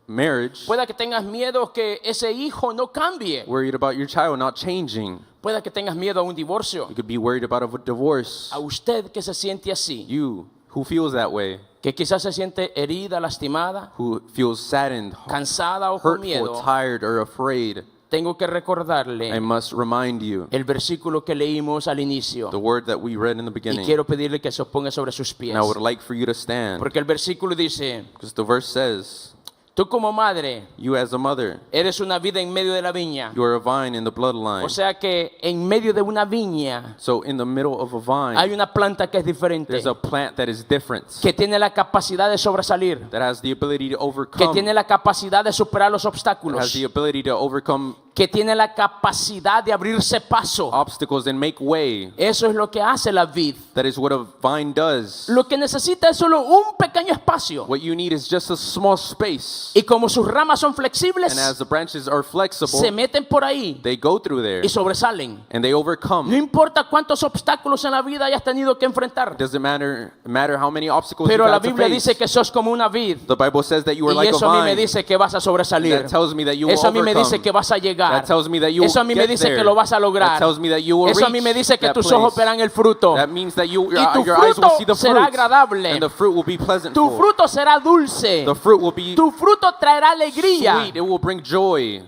marriage, Puede que tengas miedo que ese hijo no cambie. worried about your child not changing. Puede que tengas miedo a un divorcio. You could be worried about a divorce. A usted que se siente así, You, who feels that way, que quizás se siente herida, lastimada, who feels saddened, cansada o con hurtful, miedo, tired, or afraid, tengo que I recordarle must remind you el versículo que leímos al inicio. the word that we read in the Y beginning. quiero pedirle que se ponga sobre sus pies. And I would like for you to stand, Porque el versículo dice, because the verse says, tú como madre you as a mother, eres una vida en medio de la viña. you are a vine in the bloodline. O sea que en medio de una viña So in the middle of a hay vine, una planta que es diferente, there's a plant that is different, que tiene la capacidad de sobresalir, that has the ability to que overcome, tiene la capacidad de superar los that has obstáculos, the ability to overcome que tiene la capacidad de abrirse paso. obstacles and make way. Eso es lo que hace la vid. That is what a vine does. Lo que necesita es solo un pequeño espacio. What you need is just a small space. Y como sus ramas son And as flexibles, the branches are se flexible, meten por ahí they go through there y sobresalen. and they No overcome. importa cuántos obstáculos en la vida hayas tenido que enfrentar. It doesn't matter how many obstacles Pero you've la had to Biblia face. dice que sos como una vid. The Bible says that you are Y like a eso a mí me vine. dice que vas a sobresalir. That tells me that you will Eso a mí me dice overcome. que vas a llegar. That tells me that you Eso a will mí me get dice there. que lo vas a lograr. That tells me that you will Eso a mí me reach dice que that tus place. ojos verán el fruto. That means that Y tu your eyes will fruto see the será fruit. agradable. And the fruit will be pleasant. Tu fruto será dulce. The fruit will be Tu fruto traerá alegría. sweet. It will bring joy.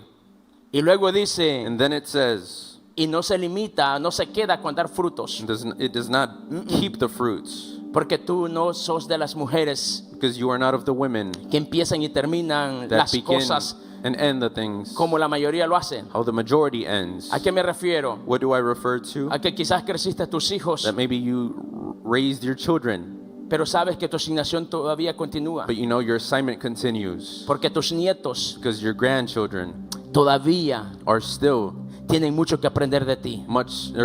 Y luego dice, And then it says, y no se limita, no se queda con dar frutos. it does not keep the fruits, Porque tú no sos de las mujeres because you are not of the women que empiezan y terminan that las begin cosas and end the things como la mayoría lo hacen. how the majority ends. ¿A qué me refiero? What do I refer to? A que quizás creciste tus hijos, That maybe you raised your children, pero sabes que tu asignación todavía continúa. but you know your assignment continues, Porque tus nietos because your grandchildren todavía are still tienen mucho que aprender de ti.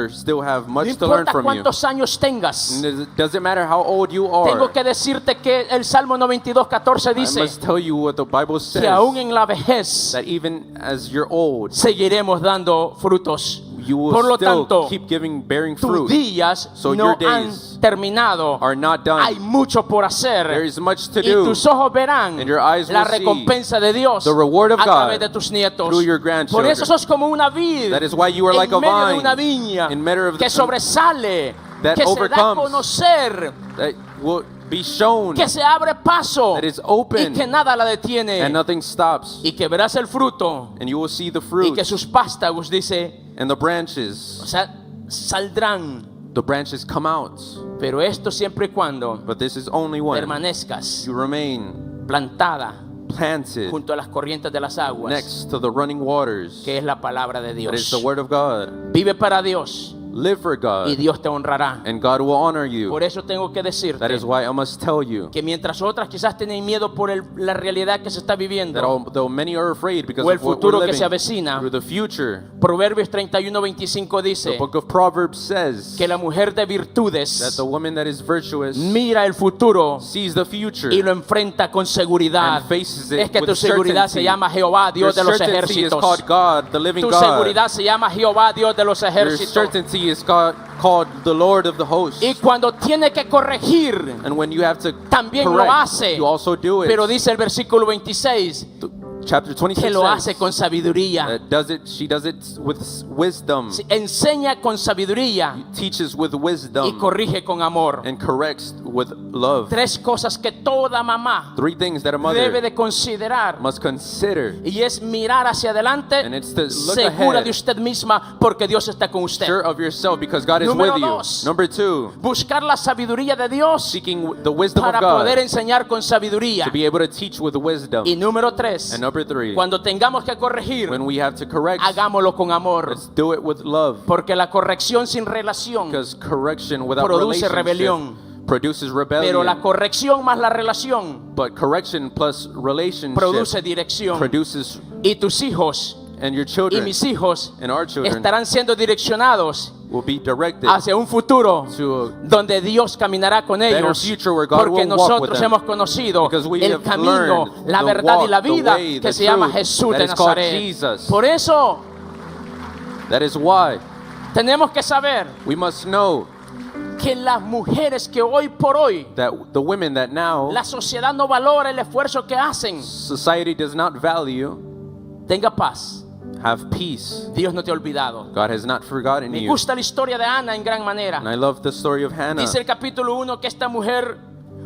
still have No much to learn importa from you. cuántos años tengas. And it doesn't matter how old you Tengo are. que decirte que el Salmo 92:14 I dice must tell you what the Bible que aún says, en la vejez that even as you're old, seguiremos dando frutos. you will Por lo still tanto, keep bearing tus fruit. días So no your days han terminado. Are not Hay done. mucho por There hacer. is much to Y do. tus ojos verán And your eyes la will see recompensa de Dios the reward of a través God de tus nietos. through your Por grandchildren. eso sos como una vid That is why you are like a en medio de vine una viña in matter of que sobresale, that que se da a overcomes. conocer, That will be shown, que se abre paso that is y open, que nada la detiene. and nothing stops. Y que verás el fruto And you will see the y fruit que sus pástagos, dice, and the o branches. sea, saldrán. The branches come out. Pero esto siempre y cuando But this is only when permanezcas you remain plantada planted junto a las corrientes de las aguas, next to the running waters. que es la palabra de That is Dios. the word of God. Vive para Dios Live for y God, Dios te honrará. and God will honor you. Por eso tengo que decirte That is why I must tell you que mientras otras quizás tienen miedo por la realidad que se está that viviendo, although many are afraid because o el of what we're futuro que living se avecina, through the future, Proverbios 31:25 the dice book of Proverbs says que la mujer de that virtudes the woman that is virtuous mira el futuro sees the future y lo enfrenta con seguridad. and faces it Es que with tu seguridad se certainty. llama Jehová, Dios de Your los certainty is ejércitos. called God, the living Tu God. seguridad se llama Jehová, Dios de los Your ejércitos. certainty is called the Lord of the hosts. Y cuando tiene que corregir, And when you have to también lo correct, hace. you also do it. Pero dice el versículo 26 Chapter 26 que lo hace says con sabiduría. that she does it with wisdom, Enseña con sabiduría teaches with y wisdom, corrige con amor. and corrects with love. Tres cosas que toda mamá Three things that a debe mother de considerar. must consider. Y es mirar hacia adelante, And it's to look segura ahead, de usted misma, porque Dios está con usted. sure of yourself because God is Número with you. dos. Number two, Buscar la sabiduría de Dios seeking the wisdom of para God poder enseñar con sabiduría. to be able to teach with wisdom. Y número tres, And number three, cuando tengamos que corregir, when we have to correct, hagámoslo con amor. let's do it with love. Porque la corrección sin relación Because correction without produce relationship rebelión. produces rebellion. Pero la corrección más la relación But correction plus relationship produce dirección. produces, Y tus hijos And your y children mis hijos and our children estarán siendo direccionados will be directed hacia un futuro to a donde Dios caminará con ellos, future where God porque will walk with nosotros them. hemos conocido Because we el have camino, learned la the verdad y la walk, the vida way, que the se llama truth Jesús that de is called Nazaret. Jesus. Por eso That is why tenemos que saber we must know que las mujeres que hoy por hoy that the women that now la sociedad no valora el esfuerzo que hacen, society does not value tenga paz. have peace. Dios no te ha olvidado. God has not forgotten Me you. gusta la historia de Ana en gran And manera. I love the story of Hannah. Dice el capítulo 1 que esta mujer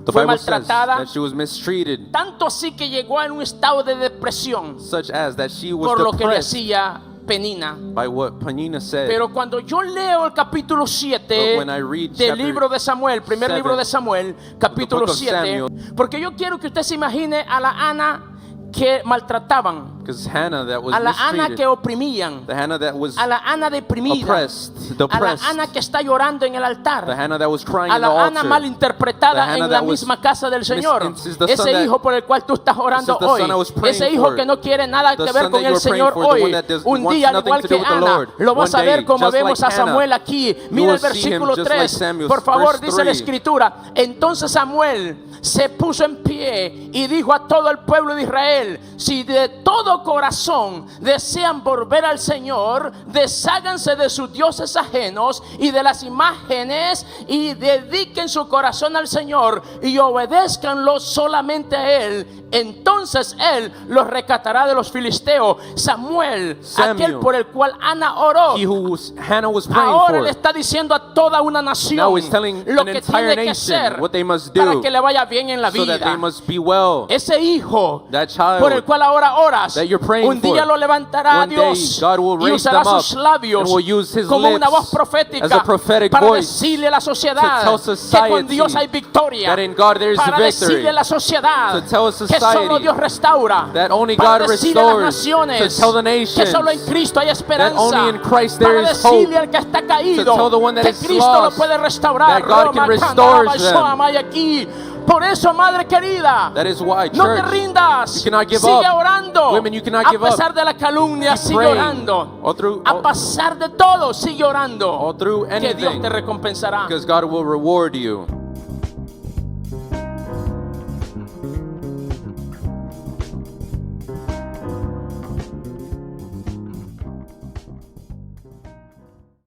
The fue Bible says maltratada, that she was mistreated, tanto así que llegó en un estado de depresión such as that she was por lo que le depressed hacía Penina. by what Penina said. Pero cuando yo leo el capítulo 7 But when I read del chapter libro de Samuel, primer 7, libro de Samuel, capítulo book of 7, Samuel, porque yo quiero que usted se imagine a la Ana que maltrataban, Because Hannah that was a la Ana que mistreated, oprimían, the Hannah that was a la Ana deprimida, oppressed, a la depressed, Ana que está llorando en el the altar, Hannah that was crying a in the la Ana altar, malinterpretada the Hannah en la that was misma casa del Señor, is the son ese that- hijo por el cual tú estás orando this is the hoy, son I was praying ese hijo for, que no quiere nada the que ver son con that el you were praying Señor for, the hoy, one that un wants día al nothing igual to que do with the Ana, Lord. lo vas a One ver day, como just vemos like a Samuel Hannah, aquí. you Mira el will see him versículo just like 3, Samuel, por favor, verse dice la 3. escritura, entonces Samuel se puso en pie y dijo a todo el pueblo de Israel, si de todo corazón desean volver al Señor, desháganse de sus dioses ajenos y de las imágenes y dediquen su corazón al Señor y obedézcanlo solamente a Él. Entonces Él los rescatará de los filisteos. Samuel, aquel por el cual Ana oró, he who Hannah was praying ahora for, le está diciendo a toda una now nación he's telling lo an que entire tiene que nation hacer what they must para do que le vaya bien en la so that they vida. must be well. Ese hijo That child por el cual ahora oras, that you're praying un día for, lo levantará one day Dios God will y raise usará them up sus labios and will use his como una lips voz profética as a prophetic para voice decirle a la sociedad to tell que con society Dios hay victoria, that in God there is para victory, decirle a la sociedad to tell que solo society Dios restaura, that only para God decirle a las restores, naciones to tell the que nations solo en Cristo hay esperanza, only in Christ there para is decirle hope, al que está caído to tell the one that que is Cristo lo lost, puede restaurar. that God can restore them. Aquí. Por eso, madre querida, That is why, no te church, rindas, you cannot give sigue up. orando. Women, you cannot a give up. pesar de la calumnia, Keep sigue praying. orando. All A pesar de todo, sigue orando. through Que Dios anything, te recompensará. because God will reward you.